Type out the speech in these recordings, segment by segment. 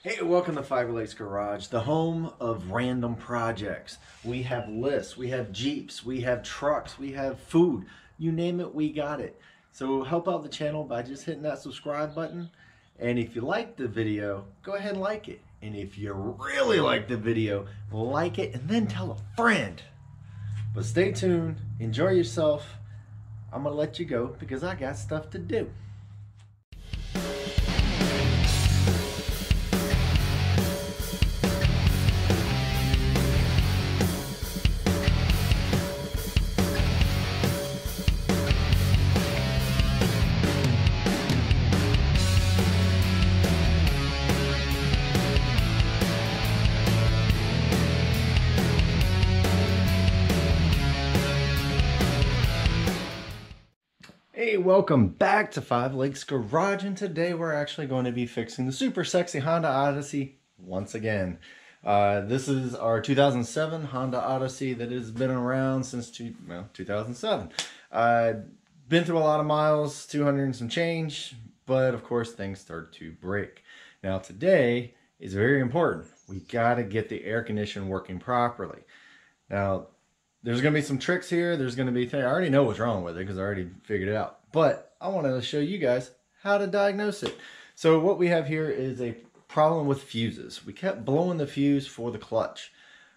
Hey, welcome to Fiber Lakes Garage, the home of random projects. We have lists, we have Jeeps, we have trucks, we have food. You name it, we got it. So help out the channel by just hitting that subscribe button. And if you like the video, go ahead and like it. And if you really like the video, like it and then tell a friend. But stay tuned, enjoy yourself. I'm gonna let you go because I got stuff to do. Hey, welcome back to Five Lakes Garage, and today we're actually going to be fixing the super sexy Honda Odyssey once again. This is our 2007 Honda Odyssey that has been around since 2007. Been through a lot of miles, 200 and some change, but of course things start to break. Now today is very important. We got to get the air conditioner working properly. Now, there's going to be some tricks here. There's going to be things. I already know what's wrong with it because I already figured it out. But I wanted to show you guys how to diagnose it. So what we have here is a problem with fuses. We kept blowing the fuse for the clutch.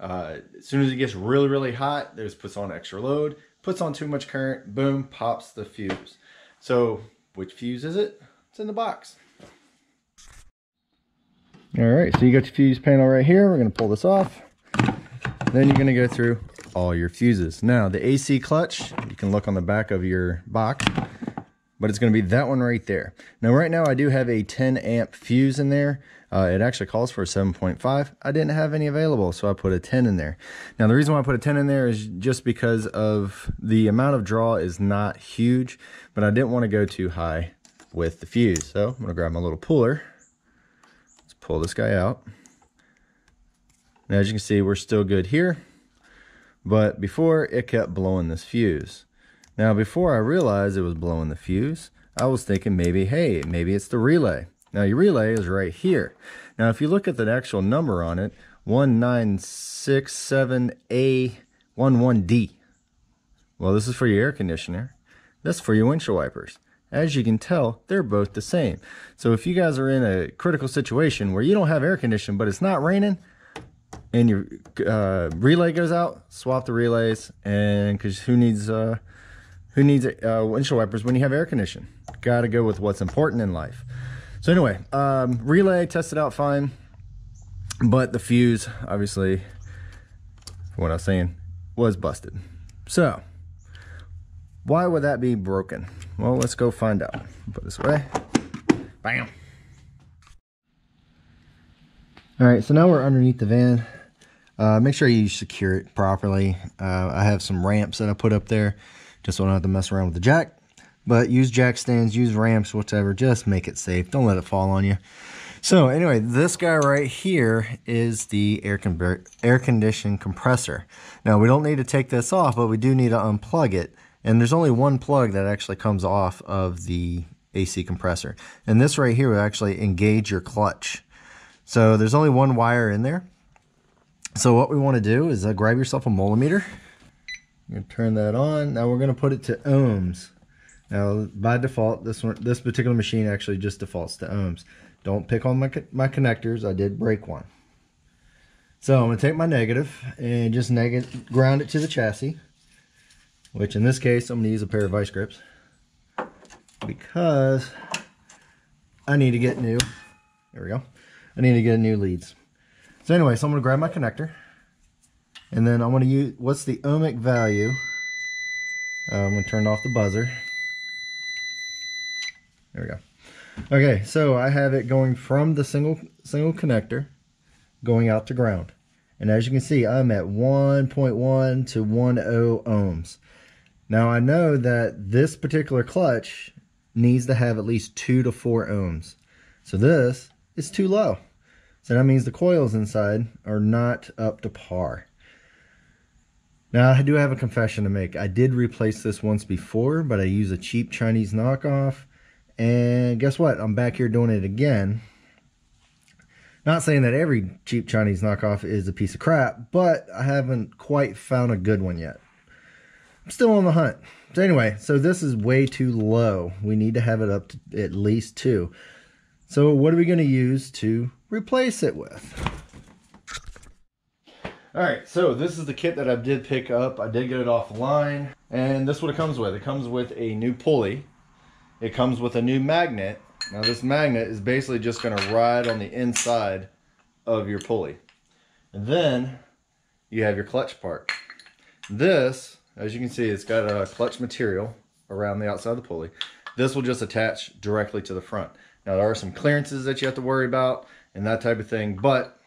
As soon as it gets really, really hot, there's puts on extra load, puts on too much current, boom, pops the fuse. So which fuse is it? It's in the box. All right, so you got your fuse panel right here. We're going to pull this off. Then you're going to go through all your fuses. Now the AC clutch, you can look on the back of your box, but it's going to be that one right there. Now right now I do have a 10 amp fuse in there. It actually calls for a 7.5. I didn't have any available, so I put a 10 in there. Now the reason why I put a 10 in there is just because of the amount of draw is not huge, but I didn't want to go too high with the fuse. So I'm going to grab my little puller. Let's pull this guy out. Now as you can see, we're still good here. But before, it kept blowing this fuse. Now before I realized it was blowing the fuse, I was thinking maybe, hey, maybe it's the relay. Now your relay is right here. Now if you look at the actual number on it, 1967A11D. Well, this is for your air conditioner. That's for your windshield wipers. As you can tell, they're both the same. So if you guys are in a critical situation where you don't have air conditioning, but it's not raining, and your relay goes out, swap the relays, and because who needs windshield wipers when you have air conditioning? Got to go with what's important in life. So anyway, relay tested out fine, but the fuse, obviously, from what I was saying, was busted. So why would that be broken? Well, let's go find out. Put this away. Bam. All right, so now we're underneath the van. Make sure you secure it properly. I have some ramps that I put up there just so I don't have to mess around with the jack. But use jack stands, use ramps, whatever. Just make it safe. Don't let it fall on you. So anyway, this guy right here is the air condition compressor. Now we don't need to take this off, but we do need to unplug it. And there's only one plug that actually comes off of the AC compressor. And this right here will actually engage your clutch. So there's only one wire in there. So what we want to do is grab yourself a multimeter. You're going to turn that on. Now we're going to put it to ohms. Now by default, this particular machine actually just defaults to ohms. Don't pick on my connectors. I did break one. So I'm going to take my negative and just ground it to the chassis. Which in this case, I'm going to use a pair of vice grips. Because I need to get new. There we go. I need to get new leads. So anyway, so I'm going to grab my connector. And then I'm going to use, what's the ohmic value? I'm going to turn off the buzzer. There we go. Okay, so I have it going from the single connector going out to ground. And as you can see, I'm at 1.1 to 10 ohms. Now I know that this particular clutch needs to have at least 2 to 4 ohms. So this is too low. So that means the coils inside are not up to par. Now I do have a confession to make. I did replace this once before, but I used a cheap Chinese knockoff. And guess what? I'm back here doing it again. Not saying that every cheap Chinese knockoff is a piece of crap, but I haven't quite found a good one yet. I'm still on the hunt. So anyway, so this is way too low. We need to have it up to at least 2. So what are we going to use to replace it with? All right, so this is the kit that I did pick up. I did get it offline, and this is what it comes with. It comes with a new pulley. It comes with a new magnet. Now this magnet is basically just going to ride on the inside of your pulley. And then you have your clutch part. This, as you can see, it's got a clutch material around the outside of the pulley. This will just attach directly to the front. Now there are some clearances that you have to worry about and that type of thing, but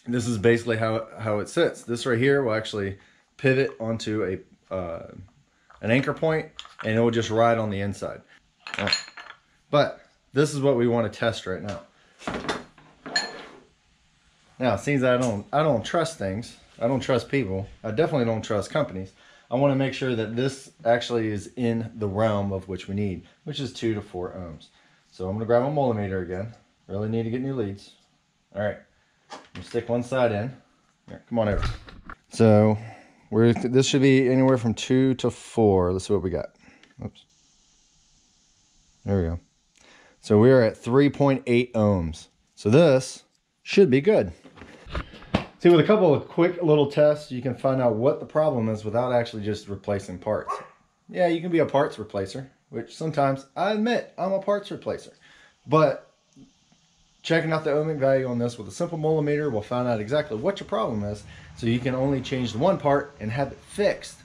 this is basically how it sits. This right here will actually pivot onto an anchor point, and it will just ride on the inside. But this is what we want to test right now. Now, since I don't trust things, I don't trust people, I definitely don't trust companies. I want to make sure that this actually is in the realm of which we need, which is 2 to 4 ohms. So I'm going to grab my multimeter again. Really need to get new leads. All right, I'm going to stick one side in. Here, come on over. So this should be anywhere from 2 to 4. Let's see what we got. Oops. There we go. So we are at 3.8 ohms. So this should be good. See, with a couple of quick little tests, you can find out what the problem is without actually just replacing parts. Yeah, you can be a parts replacer, which sometimes, I admit, I'm a parts replacer. But checking out the ohmic value on this with a simple multimeter will find out exactly what your problem is, so you can only change the one part and have it fixed.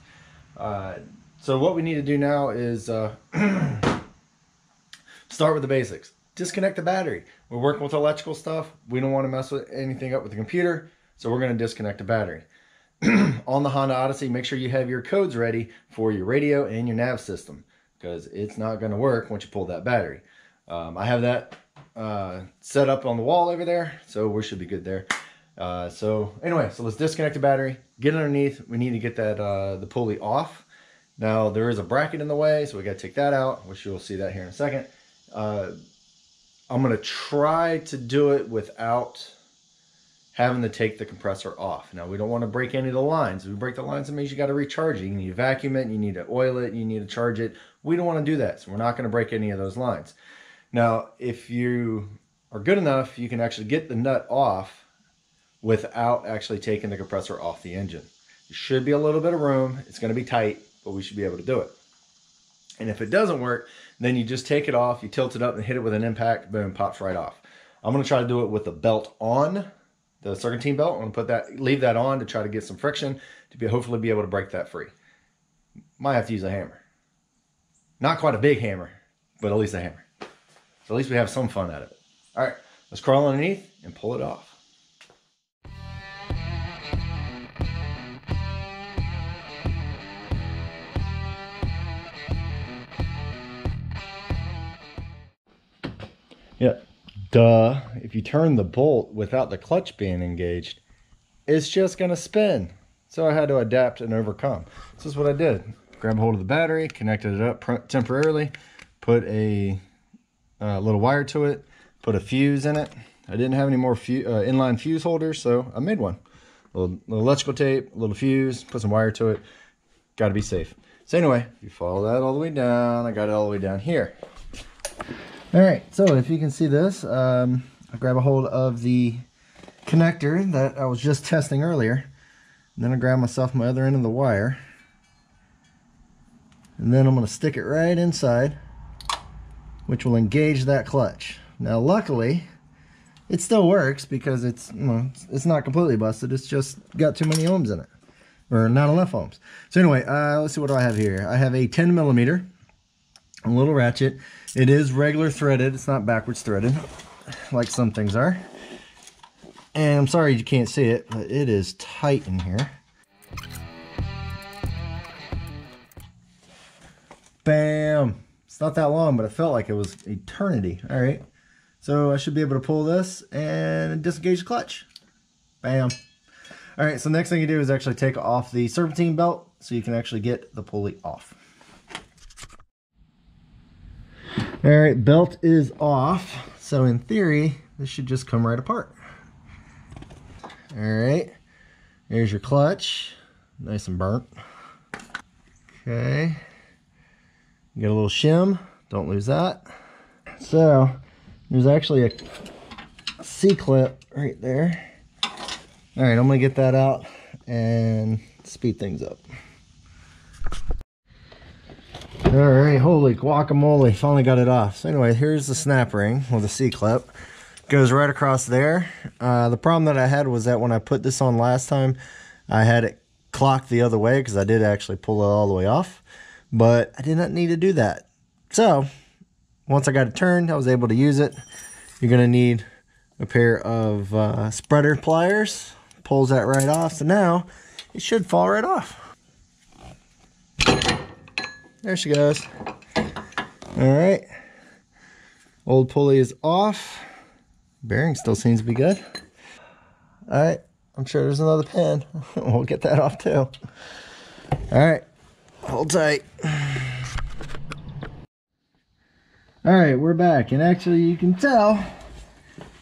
So what we need to do now is start with the basics. Disconnect the battery. We're working with electrical stuff. We don't want to mess with anything up with the computer, so we're going to disconnect the battery. On the Honda Odyssey, make sure you have your codes ready for your radio and your nav system, because it's not going to work once you pull that battery. I have that set up on the wall over there, so we should be good there. So anyway, so let's disconnect the battery, get underneath. We need to get that the pulley off. Now there is a bracket in the way, so we got to take that out, which you'll see that here in a second. I'm going to try to do it without having to take the compressor off. Now, we don't want to break any of the lines. If we break the lines, it means you got to recharge it. You need to vacuum it, you need to oil it, you need to charge it. We don't want to do that, so we're not going to break any of those lines. Now, if you are good enough, you can actually get the nut off without actually taking the compressor off the engine. There should be a little bit of room. It's going to be tight, but we should be able to do it. And if it doesn't work, then you just take it off, you tilt it up and hit it with an impact, boom, pops right off. I'm going to try to do it with the belt on, the serpentine belt. I'm going to leave that on to try to get some friction to hopefully be able to break that free. Might have to use a hammer. Not quite a big hammer, but at least a hammer. So at least we have some fun out of it. All right, let's crawl underneath and pull it off. Yeah, duh. If you turn the bolt without the clutch being engaged, it's just going to spin. So I had to adapt and overcome. This is what I did. Grab a hold of the battery, connected it up temporarily, put a little wire to it, put a fuse in it. I didn't have any more inline fuse holders, so I made one. A little electrical tape, a little fuse, put some wire to it. Got to be safe. So anyway, you follow that all the way down. I got it all the way down here. All right, so if you can see this, I grab a hold of the connector that I was just testing earlier. And then I grab myself my other end of the wire. And then I'm going to stick it right inside, which will engage that clutch. Now, luckily, it still works because it's not completely busted. It's just got too many ohms in it, or not enough ohms. So anyway, let's see, what do I have here? I have a 10 millimeter, a little ratchet. It is regular threaded. It's not backwards threaded like some things are. And I'm sorry you can't see it, but it is tight in here. Bam! It's not that long, but it felt like it was eternity. All right, so I should be able to pull this and disengage the clutch. Bam! All right, so next thing you do is actually take off the serpentine belt so you can actually get the pulley off. All right, belt is off. So in theory, this should just come right apart. All right, there's your clutch, nice and burnt. Okay, you got a little shim, don't lose that. So there's actually a C-clip right there. All right, I'm gonna get that out and speed things up. All right, holy guacamole, finally got it off. So anyway, here's the snap ring with a C-clip. Goes right across there. The problem that I had was that when I put this on last time, I had it clocked the other way because I did actually pull it all the way off, but I did not need to do that. So once I got it turned, I was able to use it. You're gonna need a pair of spreader pliers. Pulls that right off, so now it should fall right off. There she goes. All right, old pulley is off. Bearing still seems to be good. All right, I'm sure there's another pin. We'll get that off too. All right, hold tight. All right, we're back, and actually you can tell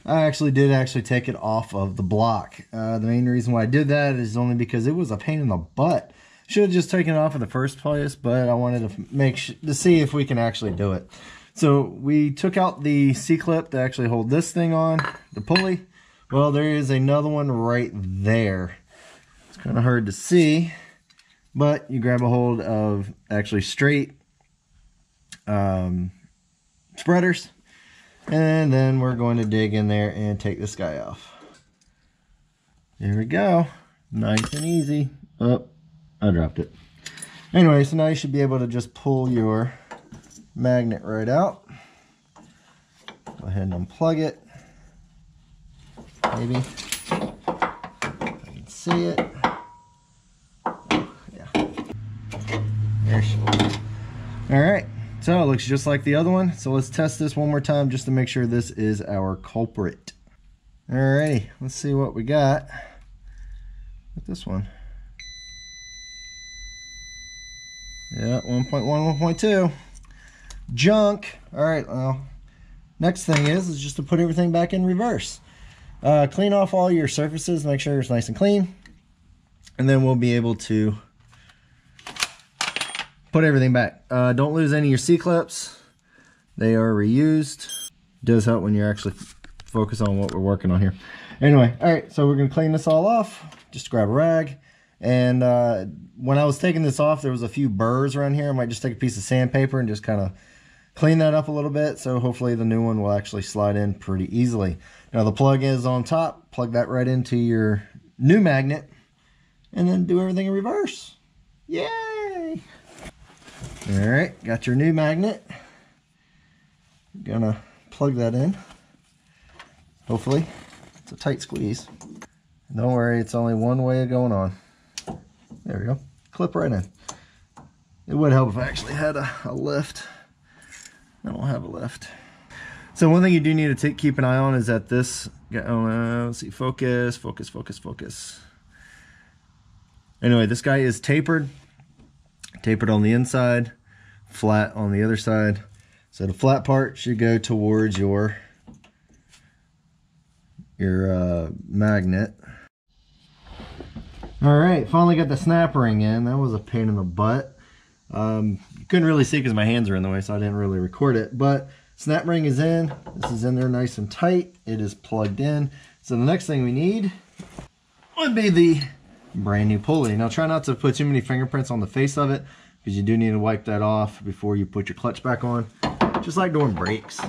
I did take it off of the block. The main reason why I did that is only because it was a pain in the butt. Should have just taken it off in the first place, but I wanted to see if we can actually do it. So we took out the C-clip to actually hold this thing on, the pulley. Well, there is another one right there. It's kind of hard to see, but you grab a hold of actually straight spreaders, and then we're going to dig in there and take this guy off. There we go. Nice and easy. Oh, I dropped it. Anyway, so now you should be able to just pull your magnet right out. Go ahead and unplug it. Maybe I can see it. Yeah. There she is. All right. So it looks just like the other one. So let's test this one more time just to make sure this is our culprit. Alrighty, let's see what we got with this one. Yeah, 1.1, 1.2. Junk. Alright, well, next thing is just to put everything back in reverse. Clean off all your surfaces, make sure it's nice and clean. And then we'll be able to put everything back. Don't lose any of your C-clips. They are reused. Does help when you're actually focus on what we're working on here. Anyway, all right, so we're gonna clean this all off. Just grab a rag. And when I was taking this off, there was a few burrs around here. I might just take a piece of sandpaper and just kind of clean that up a little bit. So hopefully the new one will actually slide in pretty easily. Now the plug is on top. Plug that right into your new magnet and then do everything in reverse. Yay! All right, got your new magnet. Gonna plug that in. Hopefully, it's a tight squeeze. Don't worry, it's only one way of going on. There we go. Clip right in. It would help if I actually had a lift. I don't have a lift. So one thing you do need to keep an eye on is that this, let's see, focus. Anyway, this guy is tapered. Tapered on the inside, flat on the other side. So the flat part should go towards your magnet. All right, finally got the snap ring in. That was a pain in the butt. You couldn't really see because my hands are in the way, so I didn't really record it. But snap ring is in. This is in there nice and tight. It is plugged in. So the next thing we need would be the brand new pulley. Now try not to put too many fingerprints on the face of it because you do need to wipe that off before you put your clutch back on, just like doing brakes.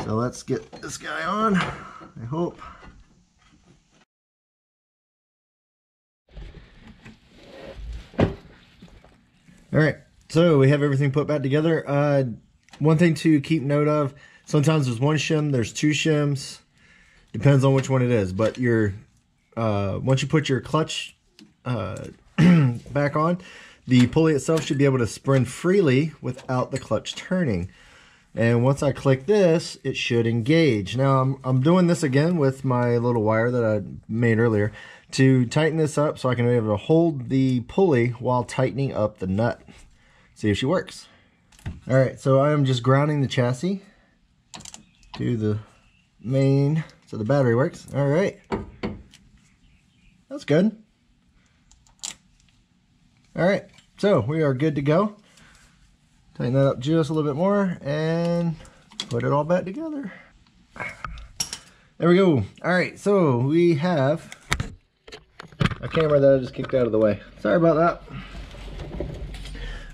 So let's get this guy on, I hope. All right, so we have everything put back together. One thing to keep note of, sometimes there's one shim, there's two shims, depends on which one it is, but your once you put your clutch back on, the pulley itself should be able to spin freely without the clutch turning. And once I click this, it should engage. Now I'm doing this again with my little wire that I made earlier to tighten this up so I can be able to hold the pulley while tightening up the nut. See if she works. All right, so I am just grounding the chassis to the main, so the battery works. All right, that's good. All right, so we are good to go. Tighten that up just a little bit more and put it all back together. There we go. All right, so we have a camera that I just kicked out of the way. Sorry about that.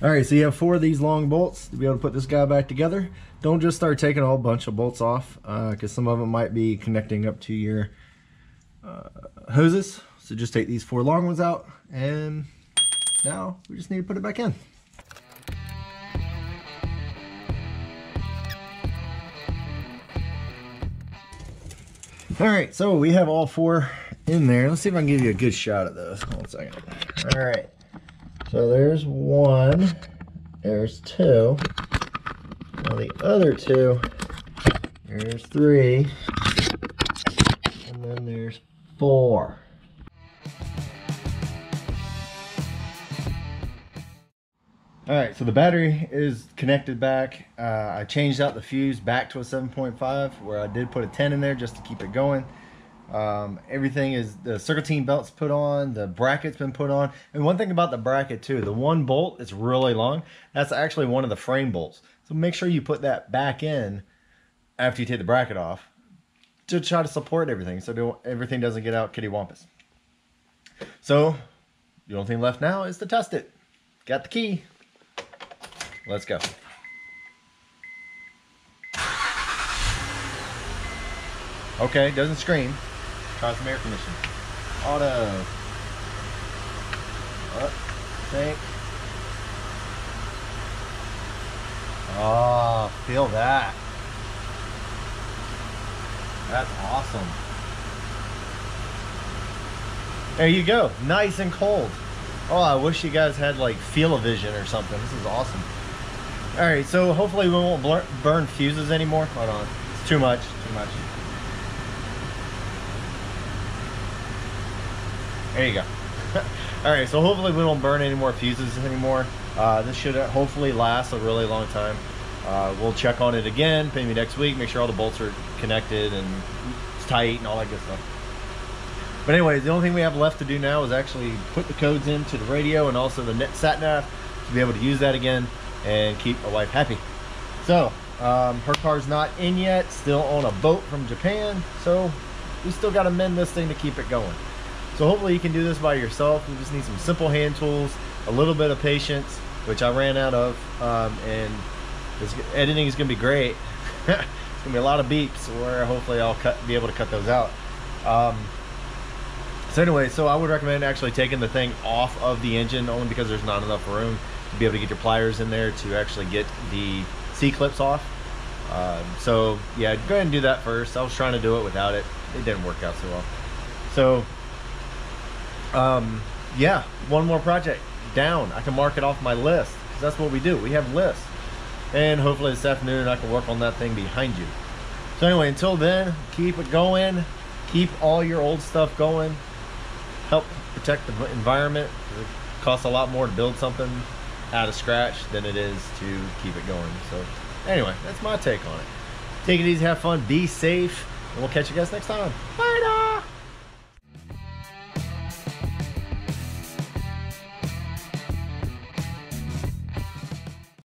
All right, so you have 4 of these long bolts to be able to put this guy back together. Don't just start taking a whole bunch of bolts off, because some of them might be connecting up to your hoses. So just take these 4 long ones out, and now we just need to put it back in. All right, so we have all 4 in there. Let's see if I can give you a good shot at those. Hold on a second. All right, so there's 1, there's 2. Now the other 2, there's 3, and then there's 4. All right, so the battery is connected back. I changed out the fuse back to a 7.5, where I did put a 10 in there just to keep it going. Everything is, the circuit team belt's put on, the bracket's been put on. And one thing about the bracket too, the 1 bolt is really long. That's actually one of the frame bolts. So make sure you put that back in after you take the bracket off to try to support everything, so everything doesn't get out kittywampus. So the only thing left now is to test it. Got the key. Let's go. Okay, doesn't scream. Try some air conditioning. Auto. Think. Oh, feel that. That's awesome. There you go. Nice and cold. Oh, I wish you guys had like feel-o-vision or something. This is awesome. All right, so hopefully we won't burn fuses anymore. Hold on. It's too much. Too much. There you go. All right, so hopefully we won't burn any more fuses anymore. This should hopefully last a really long time. We'll check on it again, maybe next week, make sure all the bolts are connected and it's tight and all that good stuff. But anyways, the only thing we have left to do now is actually put the codes into the radio and also the sat nav to be able to use that again and keep my wife happy. So her car's not in yet, still on a boat from Japan, so we still got to mend this thing to keep it going. So hopefully you can do this by yourself. You just need some simple hand tools, a little bit of patience, which I ran out of, and editing is going to be great. It's going to be a lot of beeps where hopefully I'll be able to cut those out. So anyway, so I would recommend actually taking the thing off of the engine, only because there's not enough room to be able to get your pliers in there to actually get the C-clips off. So yeah, go ahead and do that first. I was trying to do it without it. It didn't work out so well. So yeah, one more project down. I can mark it off my list, because that's what we do. We have lists. And hopefully this afternoon I can work on that thing behind you. So anyway, until then, keep it going. Keep all your old stuff going. Help protect the environment. It costs a lot more to build something out of scratch than it is to keep it going. So anyway, that's my take on it. Take it easy, have fun, be safe, and we'll catch you guys next time. Bye now.